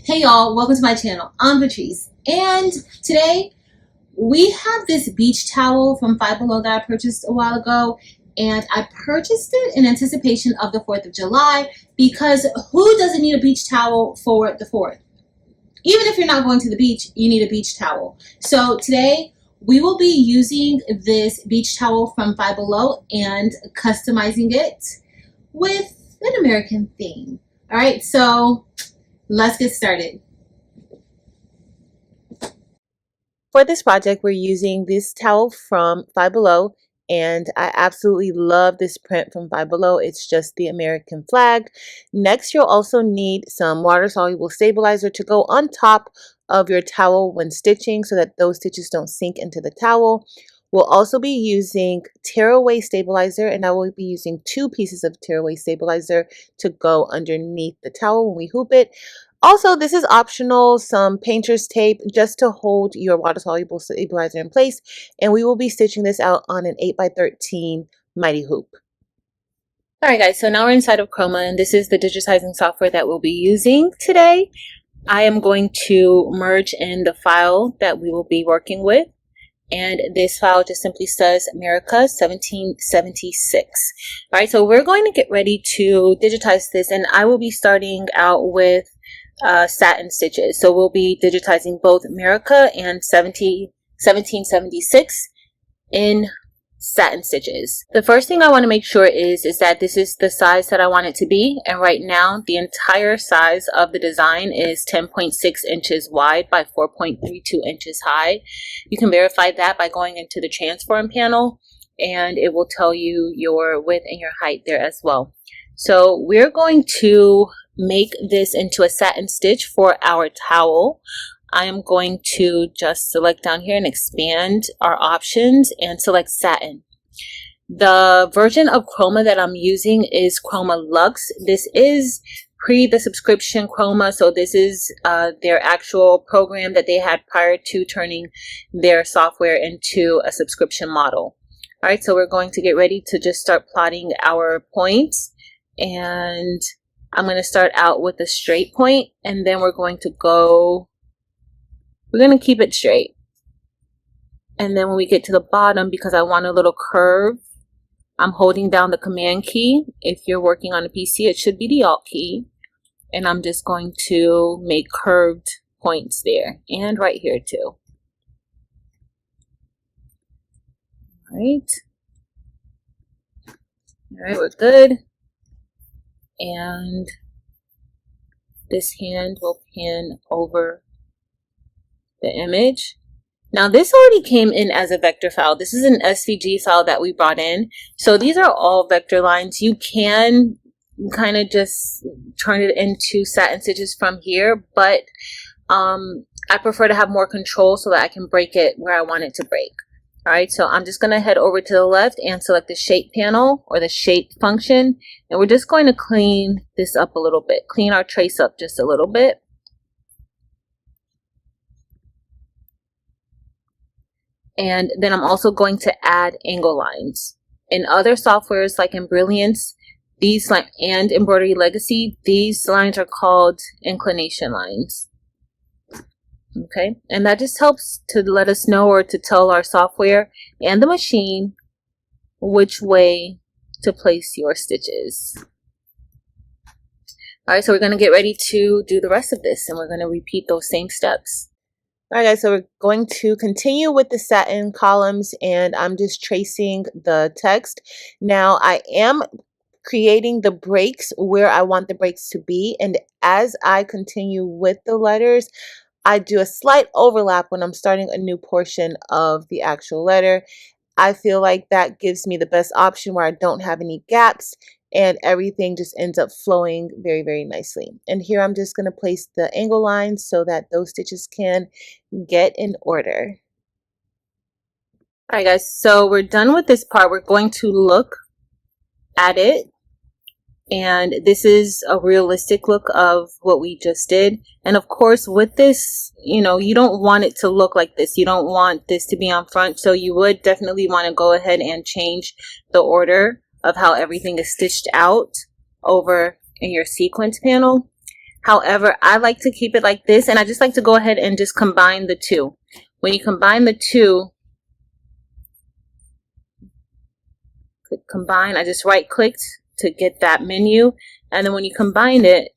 Hey y'all, welcome to my channel. I'm Patrice, and today we have this beach towel from Five Below that I purchased a while ago, and I purchased it in anticipation of the 4th of July because who doesn't need a beach towel for the 4th? Even if you're not going to the beach, you need a beach towel. So today we will be using this beach towel from Five Below and customizing it with an American theme. All right, so let's get started. For this project, we're using this towel from Five Below, and I absolutely love this print from Five Below. It's just the American flag. Next, you'll also need some water-soluble stabilizer to go on top of your towel when stitching so that those stitches don't sink into the towel. We'll also be using tearaway stabilizer, and I will be using 2 pieces of tearaway stabilizer to go underneath the towel when we hoop it. Also, this is optional, some painter's tape just to hold your water-soluble stabilizer in place, and we will be stitching this out on an 8x13 mighty hoop. Alright guys, so now we're inside of Ricoma, and this is the digitizing software that we'll be using today. I am going to merge in the file that we will be working with. And this file just simply says America 1776. All right, so we're going to get ready to digitize this, and I will be starting out with satin stitches. So we'll be digitizing both America and 1776 in satin stitches. The first thing I want to make sure is that this is the size that I want it to be, and right now the entire size of the design is 10.6 inches wide by 4.32 inches high. You can verify that by going into the transform panel, and it will tell you your width and your height there as well. So we're going to make this into a satin stitch for our towel. I am going to just select down here and expand our options and select satin. The version of Ricoma that I'm using is Ricoma Luxe. This is pre the subscription Ricoma, so this is their actual program that they had prior to turning their software into a subscription model. All right, so we're going to get ready to just start plotting our points, and I'm going to start out with a straight point, and then we're going to keep it straight. And then when we get to the bottom, because I want a little curve, I'm holding down the command key. If you're working on a PC, it should be the alt key. And I'm just going to make curved points there and right here too. All right, we're good. And this hand will pan over the image. Now this already came in as a vector file. This is an SVG file that we brought in. So these are all vector lines. You can kind of just turn it into satin stitches from here, but I prefer to have more control so that I can break it where I want it to break. All right, so I'm just going to head over to the left and select the shape panel or the shape function, and we're just going to clean this up a little bit, clean our trace up just a little bit. And then I'm also going to add angle lines. In other softwares like Embroidery and Embroidery Legacy, these lines are called inclination lines. Okay, and that just helps to let us know, or to tell our software and the machine which way to place your stitches. All right, so we're going to get ready to do the rest of this, and we're going to repeat those same steps. Alright guys, so we're going to continue with the satin columns, and I'm just tracing the text. Now I am creating the breaks where I want the breaks to be, and as I continue with the letters, I do a slight overlap when I'm starting a new portion of the actual letter. I feel like that gives me the best option where I don't have any gaps, and everything just ends up flowing very, very nicely. And here I'm just going to place the angle lines so that those stitches can get in order. All right guys, so we're done with this part. We're going to look at it, and this is a realistic look of what we just did. And of course with this, you don't want it to look like this. You don't want this to be on front, so you would definitely want to go ahead and change the order of how everything is stitched out over in your sequence panel. However, I like to keep it like this, and I just like to go ahead and just combine the two. When you combine the two, click combine. I just right clicked to get that menu, and then when you combine it,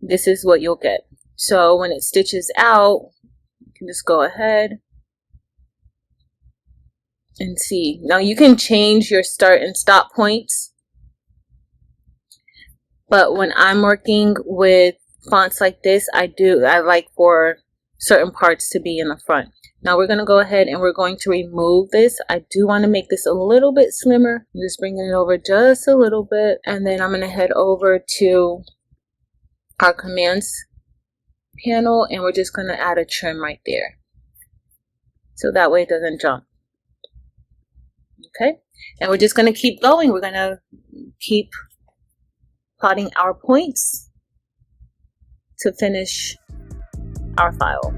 this is what you'll get. So when it stitches out, you can just go ahead and see. Now you can change your start and stop points, but when I'm working with fonts like this, I like for certain parts to be in the front. Now we're going to go ahead and we're going to remove this. I do want to make this a little bit slimmer. I'm just bringing it over just a little bit, and then I'm going to head over to our commands panel, and we're just going to add a trim right there, so that way it doesn't jump. Okay, and we're just going to keep going. We're going to keep plotting our points to finish our file.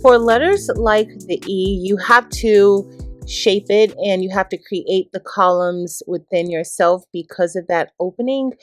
For letters like the E, you have to shape it and you have to create the columns within yourself because of that opening,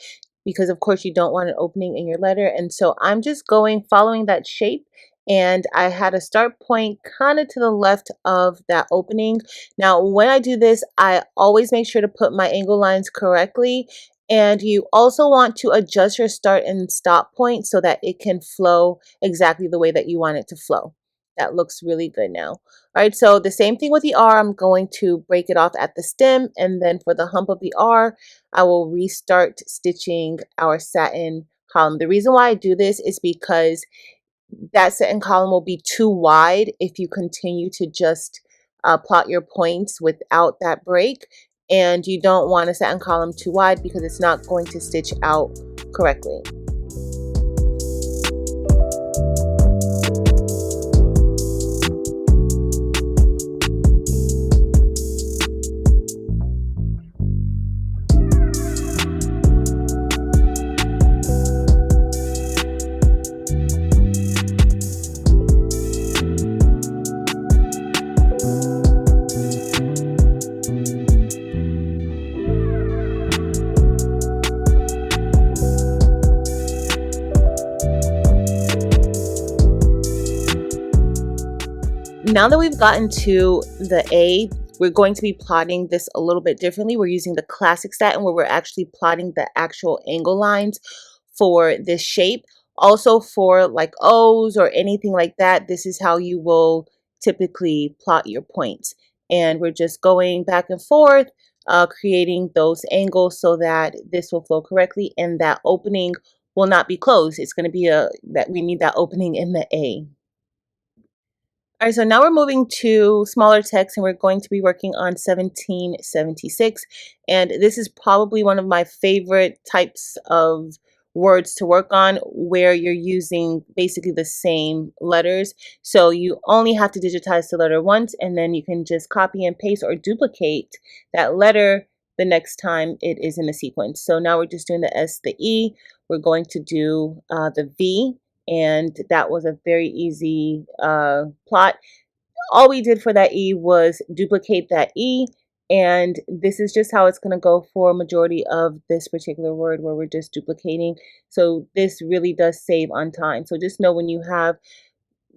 because of course you don't want an opening in your letter. And so I'm just following that shape, and I had a start point kind of to the left of that opening. Now when I do this, I always make sure to put my angle lines correctly, and you also want to adjust your start and stop point so that it can flow exactly the way that you want it to flow. That looks really good now. All right, so the same thing with the R. I'm going to break it off at the stem, and then for the hump of the R, I will restart stitching our satin column. The reason why I do this is because that satin column will be too wide if you continue to just plot your points without that break, and you don't want a satin column too wide because it's not going to stitch out correctly. Now that we've gotten to the A, we're going to be plotting this a little bit differently. We're using the classic satin where we're actually plotting the actual angle lines for this shape. Also for like O's or anything like that, this is how you will typically plot your points. And we're just going back and forth, creating those angles so that this will flow correctly and that opening will not be closed. It's going to be that we need that opening in the A. All right, so now we're moving to smaller text, and we're going to be working on 1776. And this is probably one of my favorite types of words to work on, where you're using basically the same letters. So you only have to digitize the letter once, and then you can just copy and paste or duplicate that letter the next time it is in the sequence. So now we're just doing the S, the E. We're going to do the V. And that was a very easy plot. All we did for that E was duplicate that E, and this is just how it's going to go for majority of this particular word where we're just duplicating. So this really does save on time. So just know when you have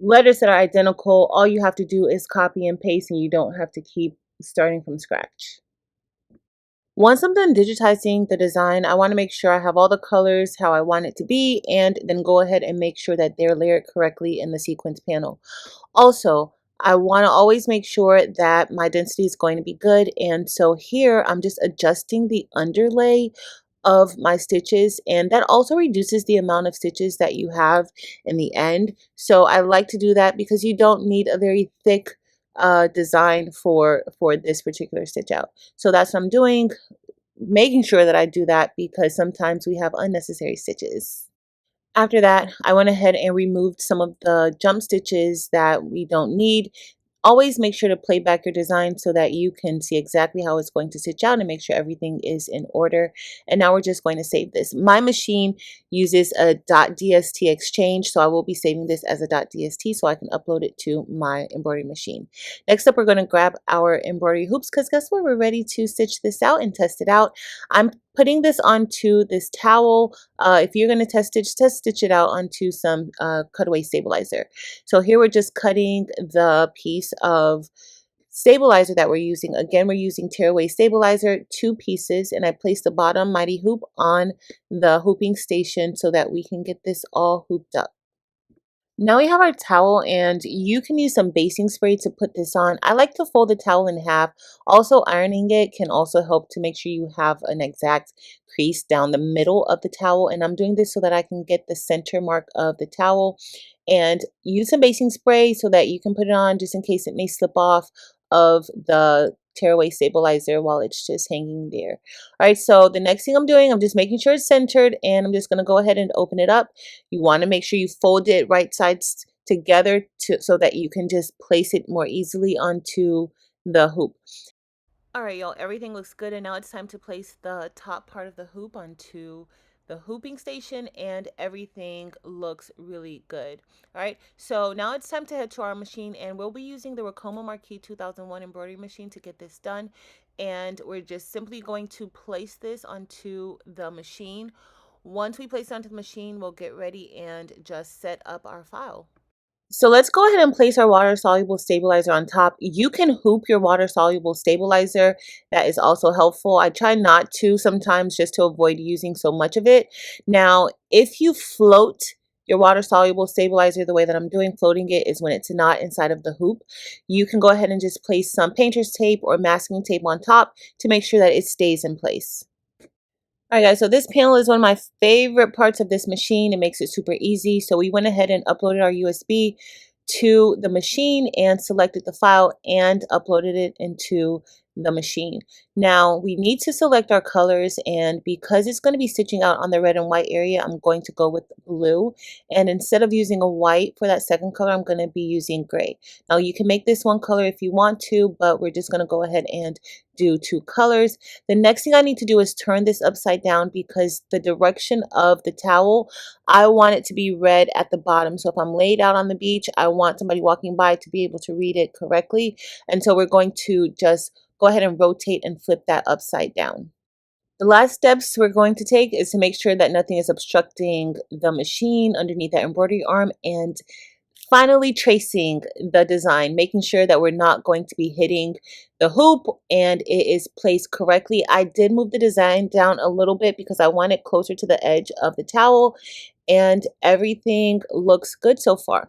letters that are identical, all you have to do is copy and paste, and you don't have to keep starting from scratch. Once I'm done digitizing the design, I want to make sure I have all the colors how I want it to be, and then go ahead and make sure that they're layered correctly in the sequence panel. Also, I want to always make sure that my density is going to be good, and so here I'm just adjusting the underlay of my stitches, and that also reduces the amount of stitches that you have in the end. So I like to do that because you don't need a very thick design for this particular stitch out. So that's what I'm doing, making sure that I do that because sometimes we have unnecessary stitches. After that, I went ahead and removed some of the jump stitches that we don't need. Always make sure to play back your design so that you can see exactly how it's going to stitch out and make sure everything is in order. And now we're just going to save this. My machine uses a .dst exchange, so I will be saving this as a .dst so I can upload it to my embroidery machine. Next up, we're going to grab our embroidery hoops because guess what? We're ready to stitch this out and test it out. I'm putting this onto this towel. If you're going to test stitch it out onto some cutaway stabilizer. So here we're just cutting the piece of stabilizer that we're using. Again, we're using tearaway stabilizer, 2 pieces, and I placed the bottom mighty hoop on the hooping station so that we can get this all hooped up. Now we have our towel and you can use some basting spray to put this on. I like to fold the towel in half. Also, ironing it can also help to make sure you have an exact crease down the middle of the towel. And I'm doing this so that I can get the center mark of the towel. And use some basting spray so that you can put it on just in case it may slip off of the tearaway stabilizer while it's just hanging there. All right, so the next thing I'm doing, I'm just making sure it's centered and I'm just going to go ahead and open it up. You want to make sure you fold it right sides together so that you can just place it more easily onto the hoop. All right, y'all, everything looks good, and now it's time to place the top part of the hoop onto the hooping station, and everything looks really good. All right, so now it's time to head to our machine, and we'll be using the Ricoma Marquee 2001 embroidery machine to get this done. And we're just simply going to place this onto the machine. Once we place it onto the machine, we'll get ready and just set up our file. So let's go ahead and place our water soluble stabilizer on top. You can hoop your water soluble stabilizer. That is also helpful. I try not to sometimes just to avoid using so much of it. Now, if you float your water soluble stabilizer the way that I'm doing, floating it is when it's not inside of the hoop. You can go ahead and just place some painter's tape or masking tape on top to make sure that it stays in place. Alright guys, so this panel is one of my favorite parts of this machine. It makes it super easy. So we went ahead and uploaded our USB to the machine and selected the file and uploaded it into the machine. Now we need to select our colors, and because it's going to be stitching out on the red and white area, I'm going to go with blue, and instead of using a white for that second color, I'm going to be using gray. Now you can make this one color if you want to, but we're just going to go ahead and do 2 colors. The next thing I need to do is turn this upside down because the direction of the towel, I want it to be red at the bottom. So if I'm laid out on the beach, I want somebody walking by to be able to read it correctly. And so we're going to just go ahead and rotate and flip that upside down. The last steps we're going to take is to make sure that nothing is obstructing the machine underneath that embroidery arm, and finally tracing the design, making sure that we're not going to be hitting the hoop and it is placed correctly. I did move the design down a little bit because I want it closer to the edge of the towel, and everything looks good so far.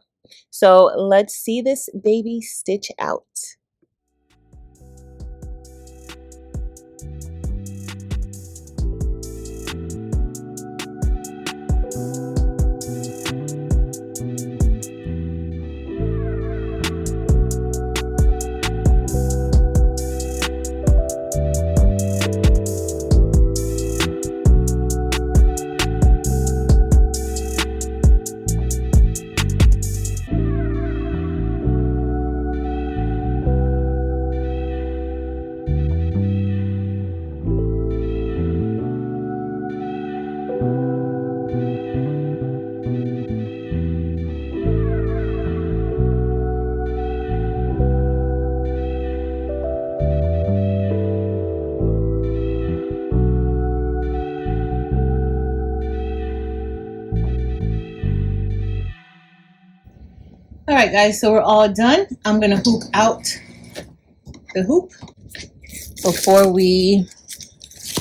So let's see this baby stitch out. All right, guys, so we're all done. I'm going to hoop out the hoop. Before we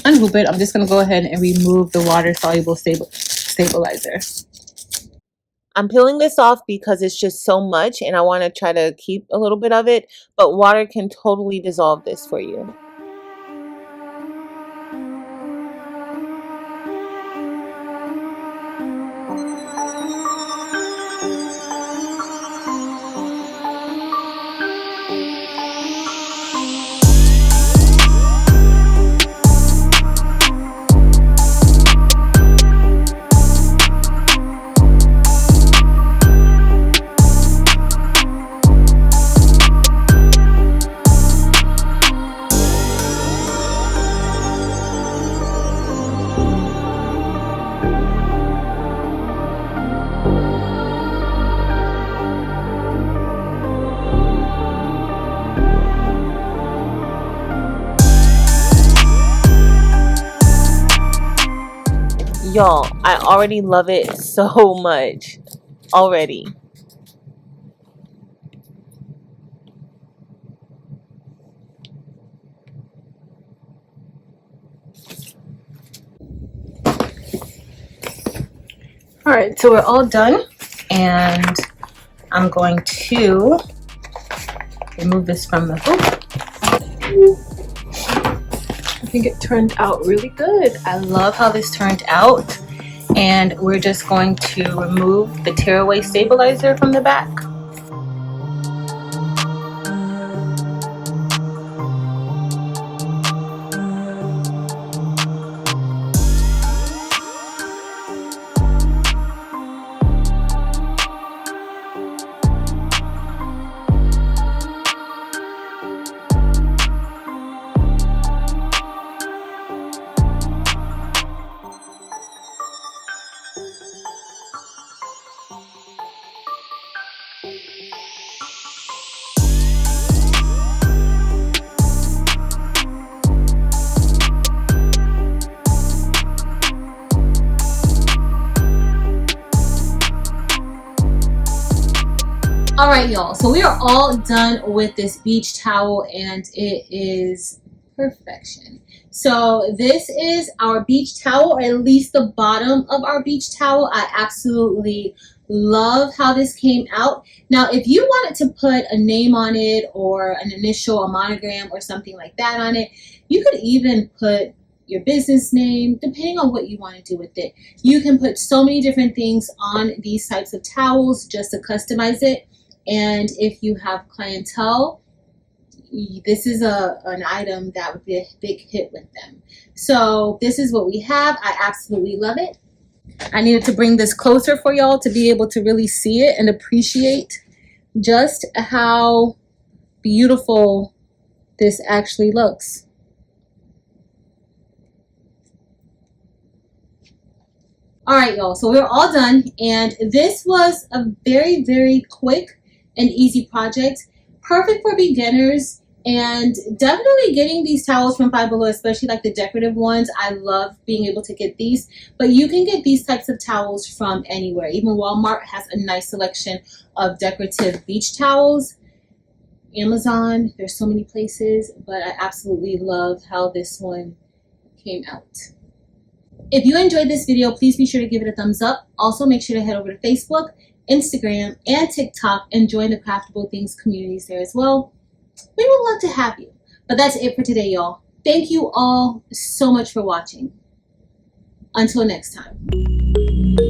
unhoop it, I'm just going to go ahead and remove the water-soluble stabilizer. I'm peeling this off because it's just so much and I want to try to keep a little bit of it, but water can totally dissolve this for you. Y'all, I already love it so much already. All right, so we're all done, and I'm going to remove this from the hoop. I think it turned out really good. I love how this turned out, and we're just going to remove the tearaway stabilizer from the back. All right, y'all, so we are all done with this beach towel, and it is perfection. So this is our beach towel, or at least the bottom of our beach towel. I absolutely love how this came out. Now, if you wanted to put a name on it, or an initial, a monogram, or something like that on it, you could even put your business name, depending on what you want to do with it. You can put so many different things on these types of towels just to customize it. And if you have clientele, this is an item that would be a big hit with them. So this is what we have. I absolutely love it. I needed to bring this closer for y'all to be able to really see it and appreciate just how beautiful this actually looks. All right, y'all, so we're all done, and this was a very, very quick and easy project, perfect for beginners. And definitely getting these towels from Five Below, especially like the decorative ones, I love being able to get these. But you can get these types of towels from anywhere. Even Walmart has a nice selection of decorative beach towels. Amazon, there's so many places, but I absolutely love how this one came out. If you enjoyed this video, please be sure to give it a thumbs up. Also, make sure to head over to Facebook, Instagram, and TikTok and join the Craftable Things communities there as well. We would love to have you. But that's it for today, y'all. Thank you all so much for watching. Until next time.